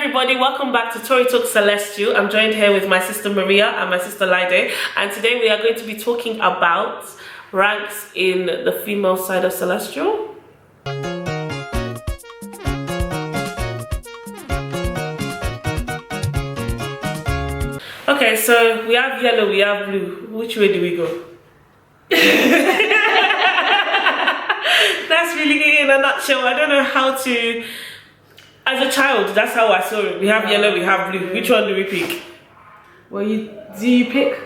everybody, welcome back to Tori Talks Celestial. I'm joined here with my sister Maria and my sister Laide, and today we are going to be talking about ranks in the female side of Celestial. Okay, so we have yellow, we have blue. Which way do we go? That's really it in a nutshell. I don't know how to. As a child, that's how I saw it. We have yellow, we have blue. Which one do we pick? Well, do you pick?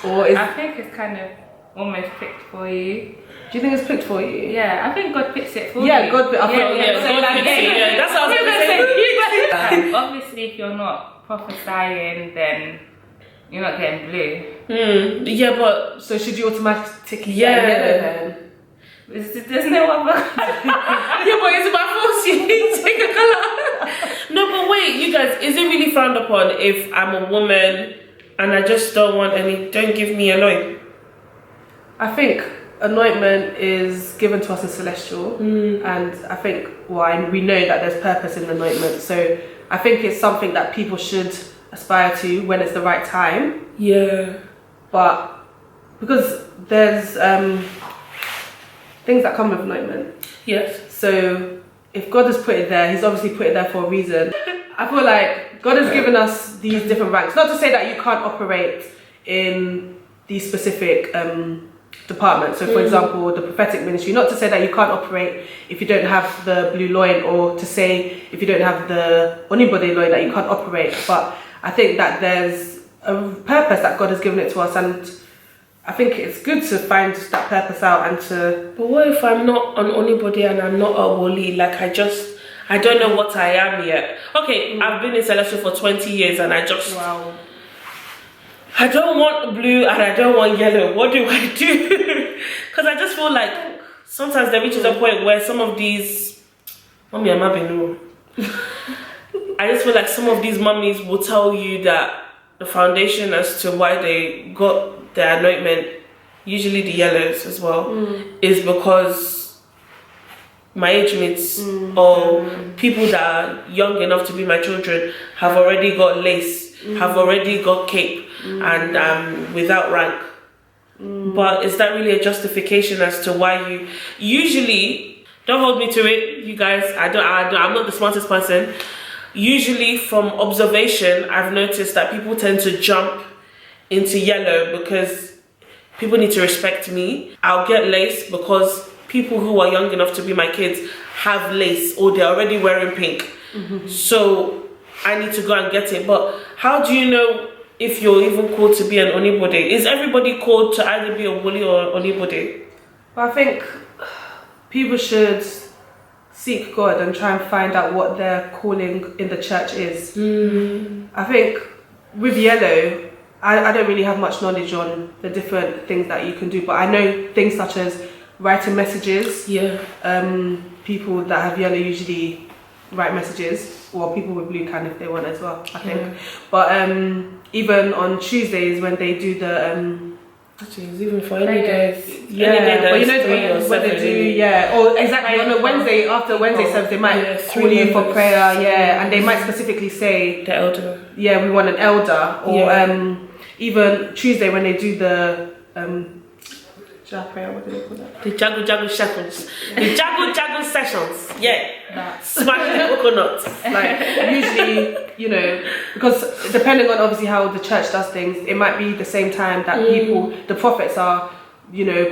Or is I think it's kind of almost picked for you. Do you think it's picked for you? Yeah, I think God picks it for you. Yeah, God. God That's picks what I was going to say. Obviously, if you're not prophesying, then you're not getting blue. Yeah, but So should you automatically get yellow then? There's no other. yeah, but it's about forcing you to take a color. No, but wait, you guys, is it really frowned upon if I'm a woman and I just don't want any? Don't give me anointment. I think anointment is given to us in celestial, and I think we know that there's purpose in anointment. So I think it's something that people should aspire to when it's the right time. Yeah, but because there's things that come with anointment. Yes. So if God has put it there, he's obviously put it there for a reason. I feel like God has given us these different ranks. Not to say that you can't operate in these specific departments. So for example, the prophetic ministry, not to say that you can't operate if you don't have the blue loin, or to say if you don't have the onibode loin that you can't operate. But I think that there's a purpose that God has given it to us, and I think it's good to find that purpose out and to... But what if I'm not an onibody and I'm not a woli? Like I don't know what I am yet. Okay, I've been in Celestial for 20 years and I just... Wow. I don't want blue and I don't want yellow. What do I do? Because I just feel like sometimes there reaches a point where some of these... Mommy, I'm having I just feel like some of these mummies will tell you that the foundation as to why they got the anointment, usually the yellows as well, is because my age mates or people that are young enough to be my children have already got lace, have already got cape, and without rank. But is that really a justification as to why you usually, don't hold me to it, you guys, I'm not the smartest person. Usually from observation, I've noticed that people tend to jump into yellow because people need to respect me. I'll get lace because people who are young enough to be my kids have lace, or they're already wearing pink. So I need to go and get it. But how do you know if you're even called to be an onibode? Is everybody called to either be a woli or onibode? Well, I think people should seek God and try and find out what their calling in the church is. I think with yellow, I don't really have much knowledge on the different things that you can do, but I know things such as writing messages. Yeah. People that have yellow usually write messages, or people with blue can if they want as well, I think. But even on Tuesdays when they do the actually, it's even for any days. Yeah, but you know when they do, or exactly on a Wednesday, after Wednesday service, they might call you for prayer, and they might specifically say the elder. Yeah, we want an elder, or even Tuesday when they do the prayer, what do they call that? The jagu sessions. The jagu sessions. Yeah. Smash the coconut. Like usually, because depending on obviously how the church does things, it might be the same time that the prophets are,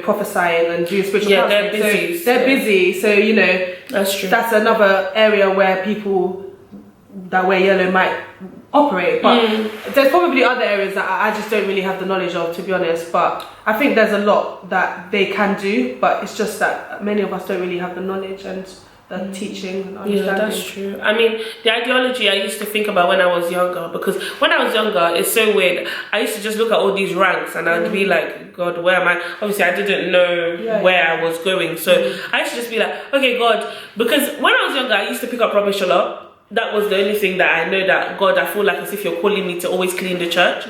prophesying and doing spiritual counseling. They're busy. So they're busy. So that's true. That's another area where people that wear yellow might operate, but there's probably other areas that I just don't really have the knowledge of, to be honest. But I think there's a lot that they can do, but it's just that many of us don't really have the knowledge and the teaching and understanding. Yeah, that's true. I mean, the ideology I used to think about when I was younger, because when I was younger, it's so weird. I used to just look at all these ranks and I'd be like, God, where am I? Obviously, I didn't know where I was going. So I used to just be like, okay, God, because when I was younger, I used to pick up rubbish a lot. That was the only thing that I know that God, I feel like as if you're calling me to always clean the church.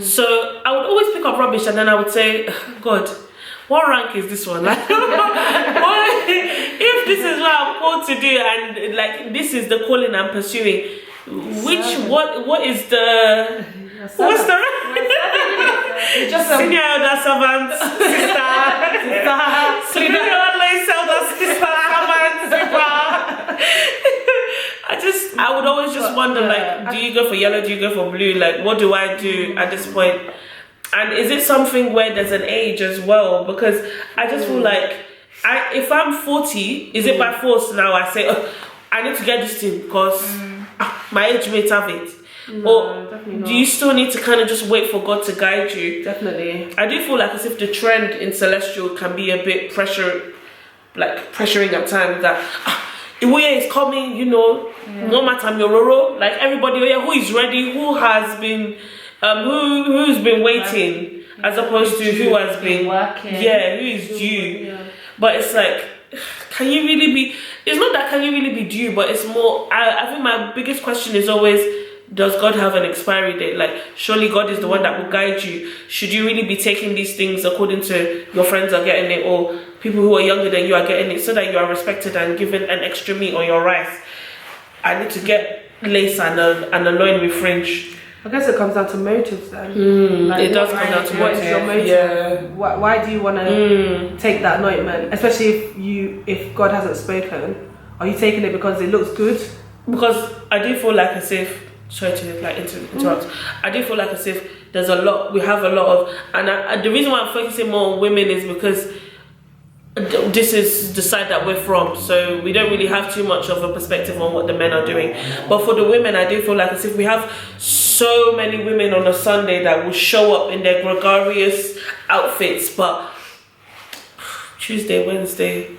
So I would always pick up rubbish and then I would say, God, what rank is this one? Like, if this is what I'm called to do and like this is the calling I'm pursuing, what is the what's the It's just a senior elder servant, sister, senior elder sister, servant, I would always just wonder, like, do you go for yellow, do you go for blue? Like, what do I do at this point? And is it something where there's an age as well? Because I just feel like, if I'm 40, is it by force now I say, oh, I need to get this thing because my age mates have it? No, or definitely not. do you still need to kind of just wait for God to guide you? Definitely. I do feel like as if the trend in Celestial can be a bit pressuring at times, that Iwoye is coming, you know, no matter Yororo, like everybody who is ready, who has been who's been waiting, as opposed to who has been working. Yeah, who is due. Yeah. But it's like, can you really be, it's not that can you really be due, but it's more, I think my biggest question is always, does God have an expiry date? Like, surely God is the one that will guide you. Should you really be taking these things according to your friends are getting it, or people who are younger than you are getting it, so that you are respected and given an extra meat on your rice? I need to get lace and a loin with fringe. I guess it comes down to motives then. It does come down to what is your motive. motive? Yeah. Why do you want to take that anointment? Especially if God hasn't spoken. Are you taking it because it looks good? Because I do feel like as if, sorry to interrupt, I do feel like as if there's a lot, we have a lot of, and the reason why I'm focusing more on women is because this is the side that we're from, so we don't really have too much of a perspective on what the men are doing. But for the women, I do feel like as if we have so many women on a Sunday that will show up in their gregarious outfits, but Tuesday, Wednesday,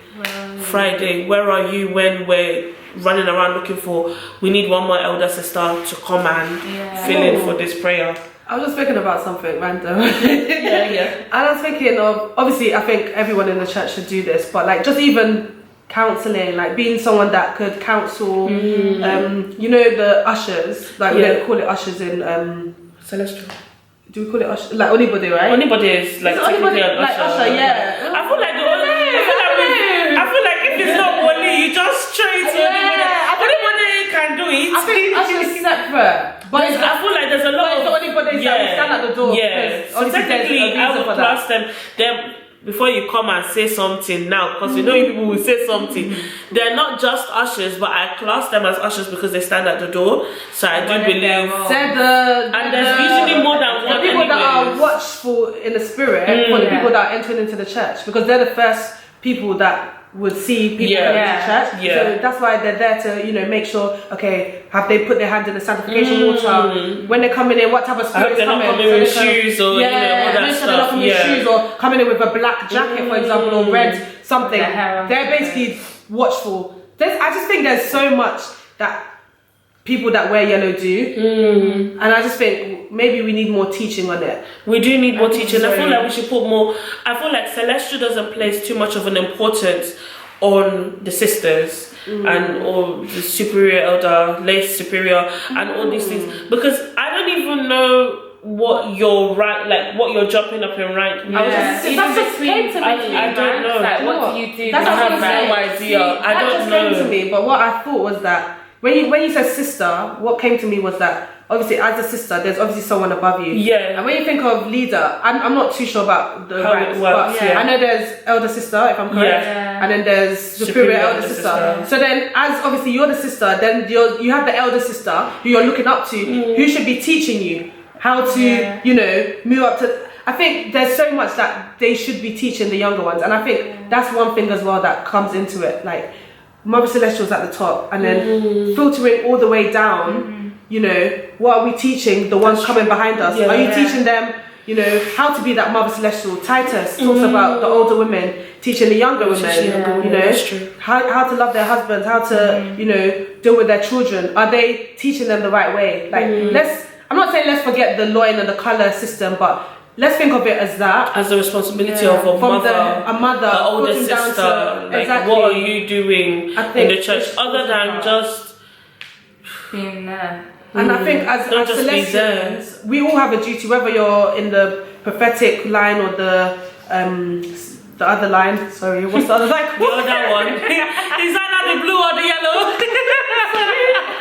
Friday, where are you when we're running around looking for, we need one more elder sister to come and fill in for this prayer? I was just thinking about something random. Yeah. And I was thinking of, obviously I think everyone in the church should do this, but like just even counselling, like being someone that could counsel, you know, the ushers, like we don't call it ushers in Celestial. do we call it usher? Like anybody, right? Anybody is like technically an like usher, yeah. I feel like I feel like if it's not Wally, you just straight to anybody can do it. I think usher's separate. But I feel like there's a lot of anybody that will stand at the door. Yeah. So technically, I would class them before you come and say something now, because you know people will say something. They're not just ushers, but I class them as ushers because they stand at the door. So I do believe. And there's usually more than one. The people that are watchful in the spirit for the people that are entering into the church, because they're the first people that would see people in the church. So that's why they're there to, you know, make sure, okay, have they put their hand in the sanctification water? When they're coming in, what type of spirit is coming? Not coming with shoes or make sure they're not coming with shoes or coming in with a black jacket, for example, or red something. They're basically watchful. I just think there's so much that people that wear yellow do, and I just think maybe we need more teaching on it. We do need more teaching. I feel like we should put more. I feel like Celestial doesn't place too much of an importance on the sisters and or the superior elder, lay superior, and all these things, because I don't even know what your rank, like what you're jumping up in rank. I don't know. Like, what do you do? That's I have no idea. I don't know. Came to me, but what I thought was that when you said sister, what came to me was that obviously as a sister, there's obviously someone above you. Yeah. And when you think of leader, I'm not too sure about the ranks, but I know there's elder sister, if I'm correct, and then there's superior elder sister. So then, as obviously you're the sister, then you have the elder sister who you're looking up to, who should be teaching you how to, you know, move up to. I think there's so much that they should be teaching the younger ones, and I think that's one thing as well that comes into it, like Mother Celestial's at the top, and then filtering all the way down. You know, what are we teaching the ones coming behind us? Are you teaching them, you know, how to be that Mother Celestial? Titus talks about the older women teaching the younger women, you know, how to love their husbands, how to, you know, deal with their children. Are they teaching them the right way? Like, I'm not saying let's forget the loin and the colour system, but let's think of it as that. As the responsibility of a mother, the older sister. Like, what are you doing in the church other than just being there? And I think as Celestians, we all have a duty, whether you're in the prophetic line or the other line. Sorry, what's the other line? The other one. Is that not the blue or the yellow?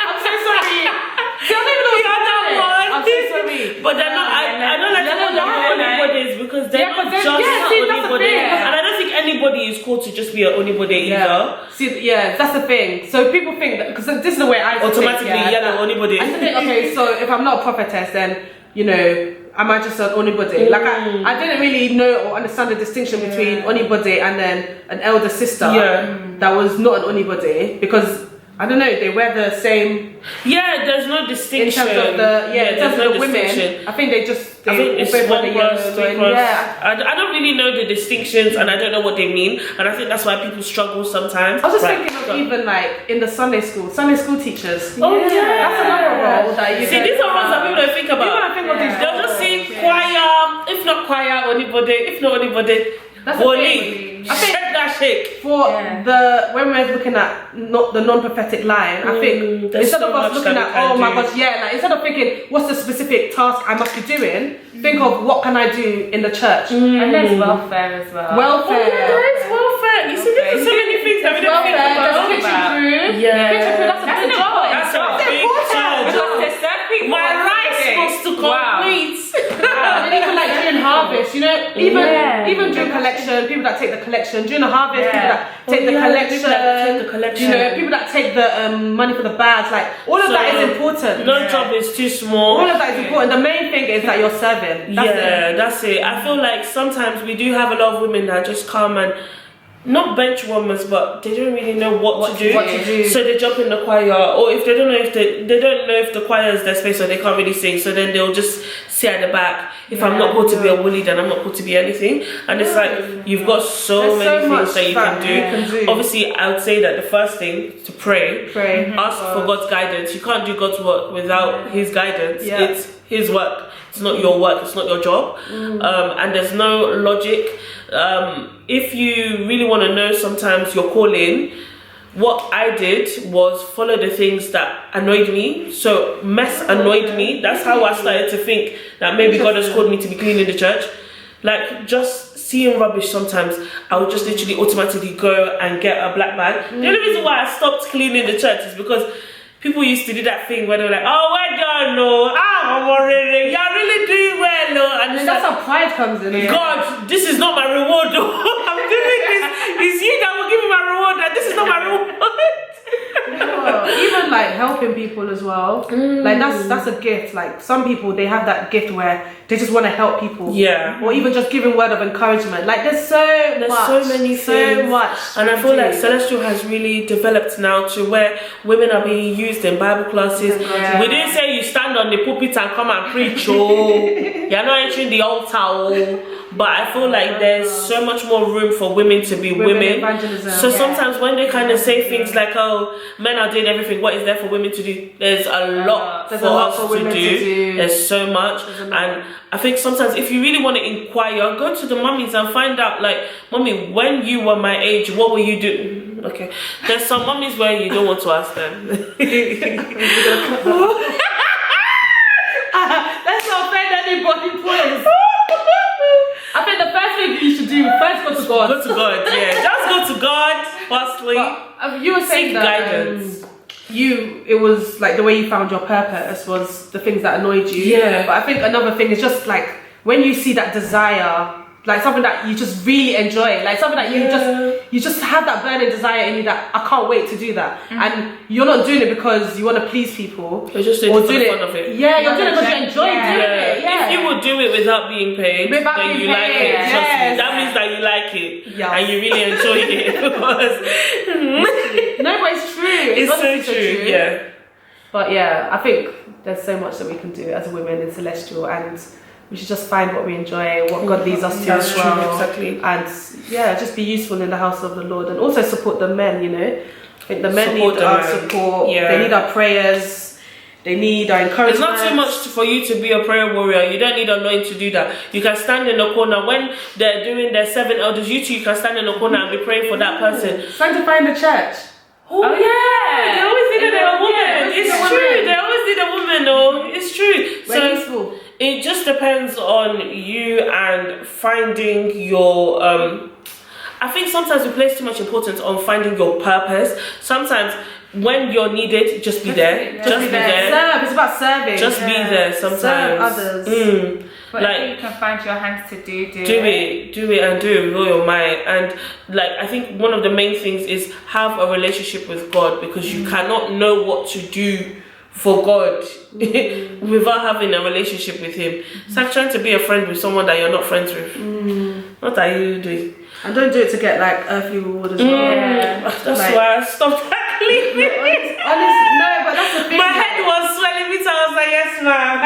I'm so sorry. called to just be an onibode either. See, that's the thing. So people think that, because this is the way I automatically think, onibode. I think, okay, so if I'm not a prophetess, then am I just an onibode? Like I didn't really know or understand the distinction between onibode and then an elder sister that was not an onibode, because I don't know, they wear the same. Yeah, there's no distinction. In terms of the women, I think I think it's one cross, two cross. I don't really know the distinctions, and I don't know what they mean, and I think that's why people struggle sometimes. I was just thinking of even like in the Sunday school teachers. Oh yeah, that's another role that you see. These are ones that people don't think about. People don't think of these. They'll just see choir, if not choir, onibode, if not onibode. That's Woli. I think that shake. For when we're looking at the non-prophetic line, I think instead of us looking at my gosh, like instead of thinking what's the specific task I must be doing, think of what can I do in the church. And there's welfare as well. Welfare. There is welfare. You see, there's so many things that we don't think about. There's kitchen crew. Kitchen crew. That's a big job. That's a big job. My rice supposed to complete. And even like during harvest, even during collection, people that take the collection during the harvest, people that take the collection, people that take the money for the bags, like all of that is important. No job is too small. All of that is important. The main thing is that you're serving. That's it. I feel like sometimes we do have a lot of women that just come and not bench warmers, but they don't really know what to do. So they jump in the choir, or if they don't know if the choir is their space, or they can't really sing, so then they'll just sit at the back. If I'm not called to be a woolly, then I'm not called to be anything. And it's like you've got so many things that you can do. Obviously, I would say that the first thing to pray. Ask for God's guidance. You can't do God's work without His guidance. It's His work. It's not your work. It's not your job. And there's no logic. If you really want to know sometimes your calling, what I did was follow the things that annoyed me. So mess annoyed me. That's how I started to think that maybe God has called me to be cleaning the church. Like just seeing rubbish sometimes, I would just literally automatically go and get a black bag. The only reason why I stopped cleaning the church is because people used to do that thing where they were like, oh, well done, no. You're really doing well, no. And that's how pride comes in. God, this is not my reward, though. I'm doing this. It's you that will give me my reward, and this is not my reward. Even like helping people as well. Like that's a gift. Like some people, they have that gift where they just want to help people. Yeah. Or even just giving word of encouragement. Like there's so many things. So much. And I feel like Celestial has really developed now to where women are being used in Bible classes. We didn't say you stand on the pulpit and come and preach. You're not entering the altar. But I feel like there's so much more room for women to be women. So sometimes when they kind of say things like, oh, men are doing everything, what is there for women to do? There's a lot for us to do. There's so much. And I think sometimes if you really want to inquire, go to the mummies and find out, like, mommy, when you were my age, what were you doing? Okay. There's some mummies where you don't want to ask them. Let's not offend anybody, please. I think the first thing you should do, first go to God. Go to God, yeah. Just go to God, firstly. But, you were saying that guidance. It was like the way you found your purpose was the things that annoyed you. Yeah. But I think another thing is just like when you see that desire, like something that you just really enjoy, like something that you just have that burning desire in you that I can't wait to do that, and you're not doing it because you want to please people. You're just doing it for the fun of it. Yeah, you're doing it because you enjoy doing it. If you would do it without being paid, then you like it. Trust me, that means that you like it and you really enjoy it. No, but it's true. It's so true. Yeah. But yeah, I think there's so much that we can do as women in Celestial, and we should just find what we enjoy, what God leads us to as well. Exactly. And just be useful in the house of the Lord, and also support the men, I think the men need our support. Yeah. They need our prayers. They need our encouragement. It's not too much for you to be a prayer warrior. You don't need anointing to do that. You can stand in the corner when they're doing their 7 elders. You can stand in the corner and be praying for that person. Sanctifying the church. Oh yeah, they always need a woman. It's true. They always need a woman, though. It's true. So it just depends on you and finding your I think sometimes we place too much importance on finding your purpose. Sometimes when you're needed, just be there. Just be there. Serve. It's about serving. Just be there sometimes. Serve others. But like, you can find your hands to do it and do it with all your might. And like, I think one of the main things is have a relationship with God, because you cannot know what to do for God without having a relationship with Him. It's like trying to be a friend with someone that you're not friends with. What are you doing? And don't do it to get like earthly reward as well. That's like, why I stopped tackling it. Honestly, no, but that's the thing. My head was swelling me, so I was like, yes, ma'am.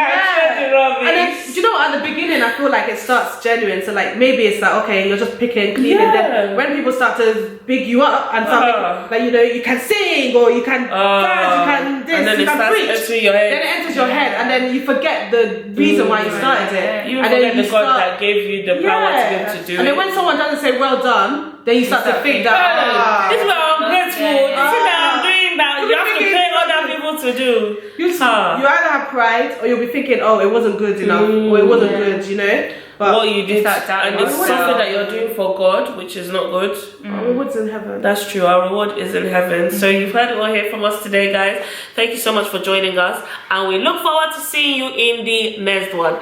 And then, do you know what, at the beginning, I feel like it starts genuine. So like, maybe it's like, okay, you're just picking, cleaning. Then when people start to big you up and start like, you know, you can sing or you can dance, you can this, and then you can preach. Your head. Then it enters your head, and then you forget the reason why you started it. You and forget then the God that gave you the power to be able to do it. And then when someone doesn't say well done, then you start to think that this is what I'm grateful. This is what I'm doing that. You have to pay other people to do. You either have pride, or you'll be thinking, oh, it wasn't good enough, or it wasn't good, you know. But what you did, and it's something that you're doing for God, which is not good. Our reward's in heaven. That's true. Our reward is in heaven. So you've heard it all here from us today, guys. Thank you so much for joining us, and we look forward to seeing you in the next one.